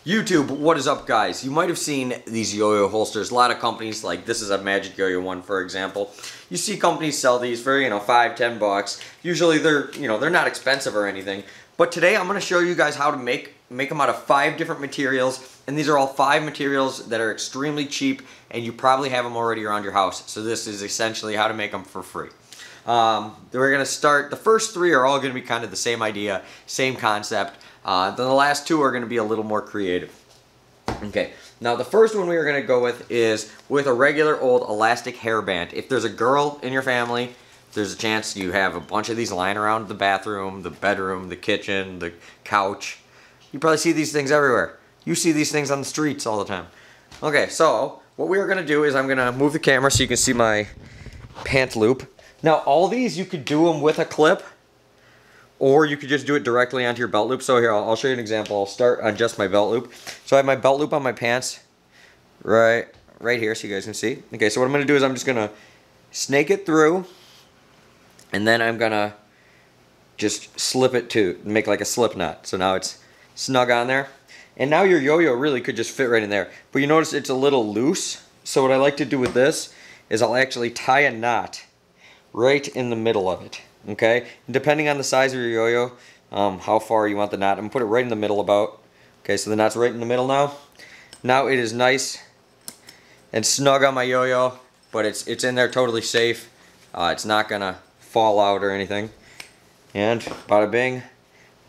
YouTube, what is up, guys? You might have seen these yo-yo holsters. A lot of companies, like this is a Magic Yo-Yo one, for example. You see companies sell these for, $5, $10. Usually they're not expensive or anything. But today I'm going to show you guys how to make them out of 5 different materials. And these are all 5 materials that are extremely cheap, and you probably have them already around your house. So this is essentially how to make them for free. We're going to start, the first 3 are all going to be kind of the same idea, same concept. Then the last 2 are going to be a little more creative. Okay, now the first one we are going to go with is with a regular old elastic hairband. If there's a girl in your family, there's a chance you have a bunch of these lying around the bathroom, the bedroom, the kitchen, the couch. You probably see these things everywhere. You see these things on the streets all the time. Okay, so what we are going to do is I'm going to move the camera so you can see my pant loop. Now all these you could do them with a clip, or you could just do it directly onto your belt loop. So here, I'll show you an example. I'll start on just my belt loop. So I have my belt loop on my pants right here so you guys can see. Okay, so what I'm going to do is I'm just going to snake it through, and then I'm going to just slip it to make like a slip knot. So now it's snug on there. And now your yo-yo really could just fit right in there. But you notice it's a little loose. So what I like to do with this is I'll actually tie a knot right in the middle of it. Okay, and depending on the size of your yo-yo, how far you want the knot, I'm going to put it right in the middle about. Okay, so the knot's right in the middle now. Now it is nice and snug on my yo-yo, but it's in there totally safe. It's not going to fall out or anything. And bada bing,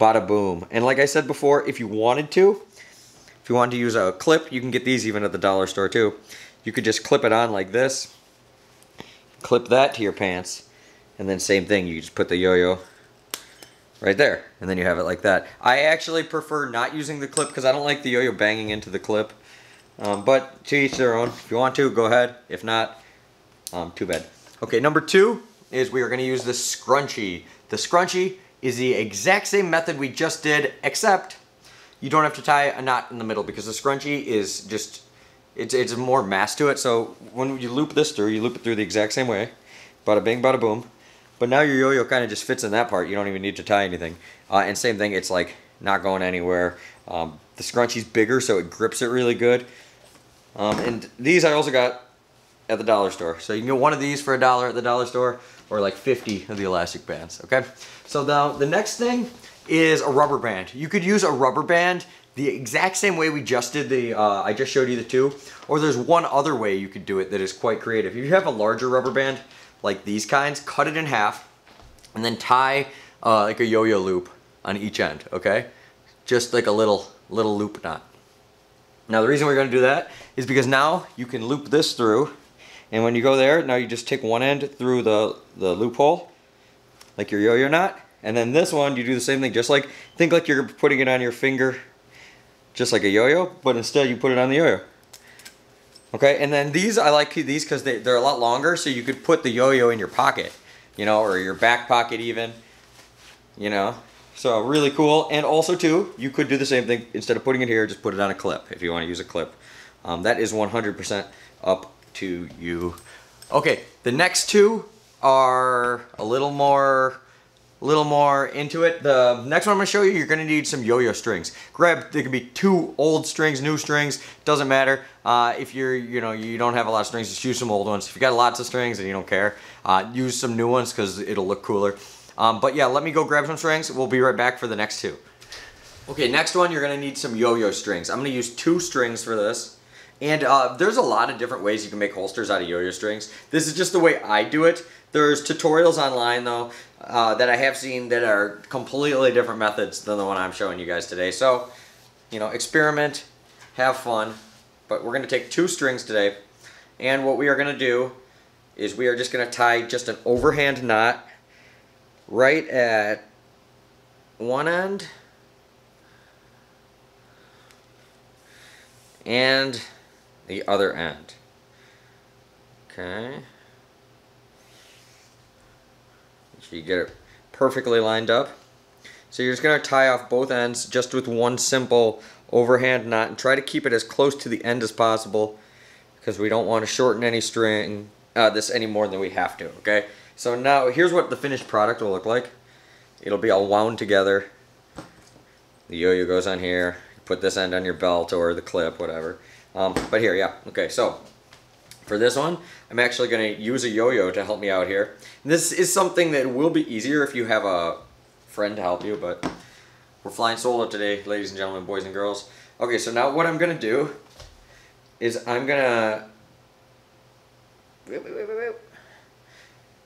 bada boom. And like I said before, if you wanted to use a clip, you can get these even at the dollar store too. You could just clip it on like this, clip that to your pants. And then same thing, you just put the yo-yo right there, and then you have it like that. I actually prefer not using the clip because I don't like the yo-yo banging into the clip. But to each their own. If you want to, go ahead. If not, too bad. Okay, number 2 is we are going to use the scrunchie. The scrunchie is the exact same method we just did, except you don't have to tie a knot in the middle because the scrunchie is just, it's more mass to it. So when you loop this through, you loop it through the exact same way. Bada bing, bada boom. But now your yo-yo kind of just fits in that part. You don't even need to tie anything. And same thing, it's like not going anywhere. The scrunchie's bigger, so it grips it really good. And these I also got at the dollar store. So you can get one of these for $1 at the dollar store, or like 50 of the elastic bands, okay? So now the next thing is a rubber band. You could use a rubber band the exact same way we just did the, I just showed you the 2. Or there's one other way you could do it that is quite creative. If you have a larger rubber band, like these kinds, cut it in half, and then tie like a yo-yo loop on each end, okay? Just like a little loop knot. Now the reason we're going to do that is because now you can loop this through, and when you go there, now you just take one end through the loophole, like your yo-yo knot, and then this one you do the same thing, just like, think like you're putting it on your finger, just like a yo-yo, but instead you put it on the yo-yo. Okay, and then these, I like these because they're a lot longer, so you could put the yo-yo in your pocket, or your back pocket even, So really cool. And also too, you could do the same thing. Instead of putting it here, just put it on a clip if you want to use a clip. That is 100% up to you. Okay, the next 2 are a little more into it. The next one I'm going to show you, you're going to need some yo-yo strings. There could be 2 old strings, new strings, doesn't matter. If you don't have a lot of strings, just use some old ones. If you got lots of strings and you don't care, use some new ones because it'll look cooler. But yeah, let me go grab some strings. We'll be right back for the next 2. Okay, next one, you're going to need some yo-yo strings. I'm going to use 2 strings for this. And there's a lot of different ways you can make holsters out of yo-yo strings. This is just the way I do it. There's tutorials online though that I have seen that are completely different methods than the one I'm showing you guys today. So, experiment, have fun. But we're going to take 2 strings today. And what we are going to do is we are just going to tie just an overhand knot right at one end and the other end. Okay. So you get it perfectly lined up. So you're just going to tie off both ends just with one simple overhand knot and try to keep it as close to the end as possible because we don't want to shorten any string this any more than we have to, okay? So now here's what the finished product will look like. It'll be all wound together. The yo-yo goes on here. put this end on your belt or the clip, whatever. But here, yeah. Okay, so for this one, I'm actually going to use a yo-yo to help me out here. This is something that will be easier if you have a friend to help you, but we're flying solo today, ladies and gentlemen, boys and girls. Okay, so now what I'm going to do is I'm going to...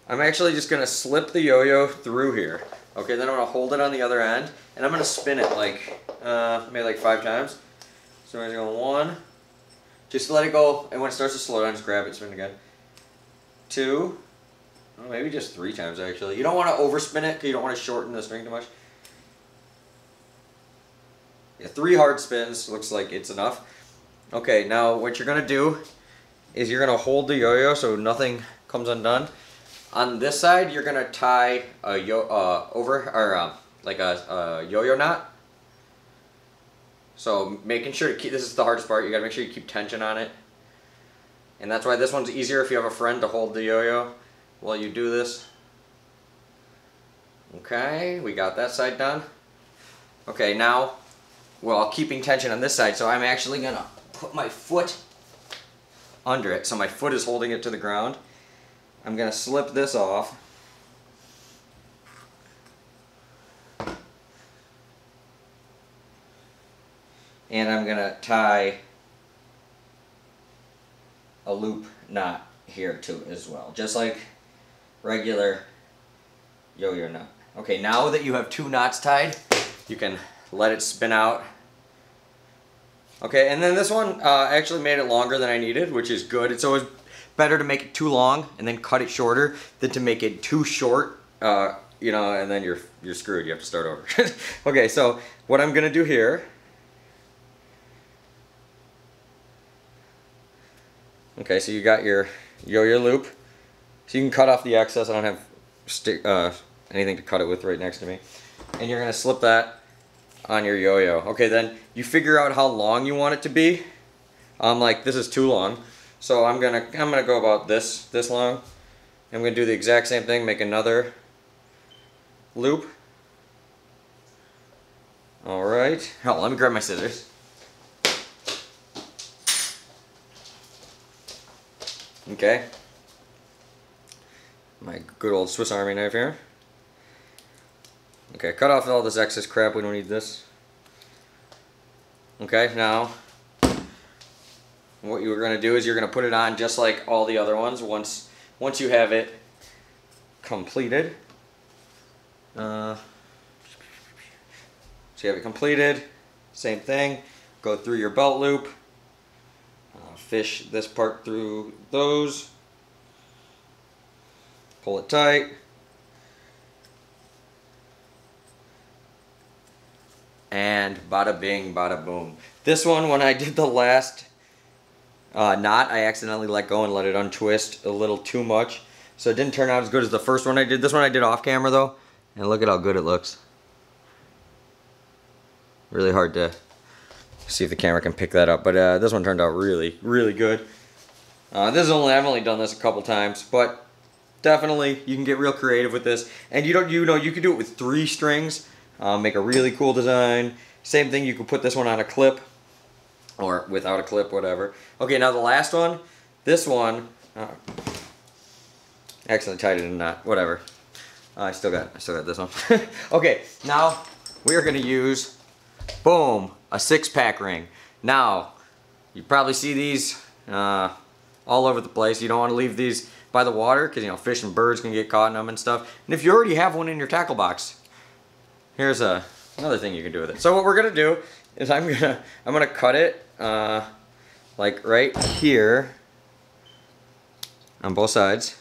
I'm actually just going to slip the yo-yo through here. Okay, then I'm going to hold it on the other end, and I'm going to spin it like, maybe like 5 times. So I'm going 1, just let it go, and when it starts to slow down, just grab it, spin it again. 2, well, maybe just 3 times actually. You don't want to overspin it because you don't want to shorten the string too much. Yeah, 3 hard spins, looks like it's enough. Okay, now what you're going to do is you're going to hold the yo-yo so nothing comes undone. On this side, you're going to tie a yo-yo knot. So making sure to keep, this is the hardest part, you got to make sure you keep tension on it. And that's why this one's easier if you have a friend to hold the yo-yo while you do this. Okay, we got that side done. Okay, now, well, keeping tension on this side, so I'm actually going to put my foot under it. So my foot is holding it to the ground. I'm going to slip this off. And I'm going to tie a loop knot here too as well. Just like regular yo-yo knot. Okay, now that you have 2 knots tied, you can let it spin out. Okay, and then this one actually made it longer than I needed, which is good. It's always better to make it too long and then cut it shorter than to make it too short, you know, and then you're screwed. You have to start over. Okay, so what I'm gonna do here, okay, so you got your yo-yo loop. So you can cut off the excess. I don't have anything to cut it with right next to me. And you're gonna slip that on your yo-yo. Okay, then you figure out how long you want it to be. Like this is too long, so I'm gonna go about this long. I'm gonna do the exact same thing. Make another loop. All right. Oh, let me grab my scissors. Okay. My good old Swiss Army knife here. Okay, cut off all this excess crap, we don't need this. Okay, now what you're going to do is you're going to put it on just like all the other ones once you have it completed. So you have it completed, same thing, go through your belt loop, fish this part through those, pull it tight. And bada bing, bada boom. This one, when I did the last knot, I accidentally let go and let it untwist a little too much. So it didn't turn out as good as the first one I did. This one I did off camera though. And look at how good it looks. Really hard to see if the camera can pick that up. But this one turned out really, really good. I've only done this a couple times. But definitely, you can get real creative with this. And you can do it with 3 strings. Make a really cool design. Same thing, you could put this one on a clip or without a clip, whatever. Okay, now the last one, this one, actually tied it in a knot, whatever. I still got this one. Okay, now we are gonna use, boom, a 6-pack ring. Now, you probably see these all over the place. You don't want to leave these by the water because fish and birds can get caught in them and stuff. And if you already have one in your tackle box, here's another thing you can do with it. So what we're gonna do is I'm gonna cut it like right here on both sides.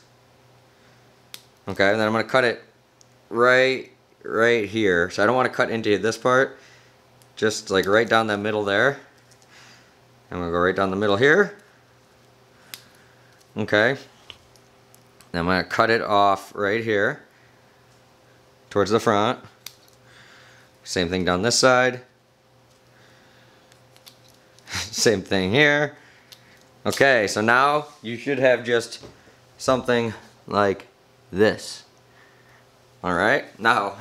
Okay, and then I'm gonna cut it right here. So I don't want to cut into this part. Just like right down the middle there. I'm gonna go right down the middle here. Okay. Then I'm gonna cut it off right here towards the front. Same thing down this side. Same thing here. Okay, so now you should have just something like this. Alright, now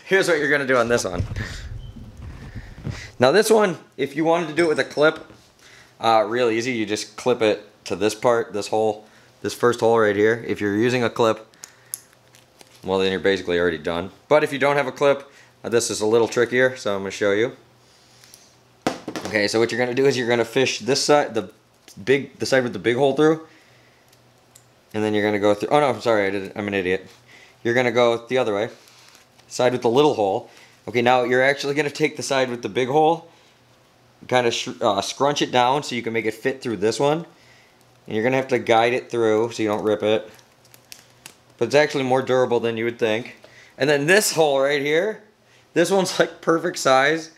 here's what you're going to do on this one. Now this one, if you wanted to do it with a clip, real easy. You just clip it to this part, this hole, this first hole right here. If you're using a clip, well then you're basically already done. But if you don't have a clip, this is a little trickier, so I'm going to show you. Okay, so what you're going to do is you're going to fish this side, the side with the big hole through, and then you're going to go through, oh no, I'm sorry, I'm an idiot. You're going to go the other way, side with the little hole. Okay, now you're actually going to take the side with the big hole, kind of scrunch it down so you can make it fit through this one. And you're going to have to guide it through so you don't rip it. But it's actually more durable than you would think. And then this hole right here, this one's like perfect size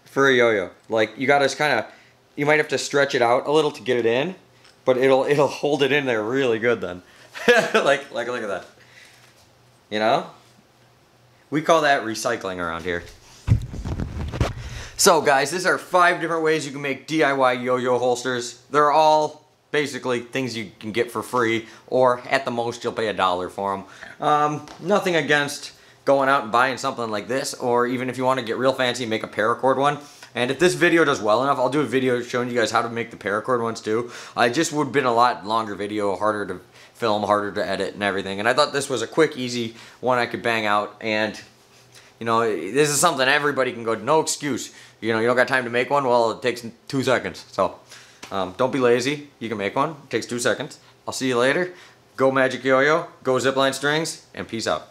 for a yo-yo. Like you got to kind of, you might have to stretch it out a little to get it in, but it'll hold it in there really good then. like look at that. You know? We call that recycling around here. So guys, these are 5 different ways you can make DIY yo-yo holsters. They're all basically things you can get for free, or at the most you'll pay $1 for them. Nothing against going out and buying something like this, or even if you want to get real fancy, make a paracord one. And if this video does well enough, I'll do a video showing you guys how to make the paracord ones too. It just would have been a lot longer video, harder to film, harder to edit and everything. And I thought this was a quick, easy one I could bang out. And you know, this is something everybody can go, no excuse. You know, you don't got time to make one? Well, it takes 2 seconds. So, don't be lazy. You can make one. It takes 2 seconds. I'll see you later. Go Magic Yo-Yo, go ZipLine strings, and peace out.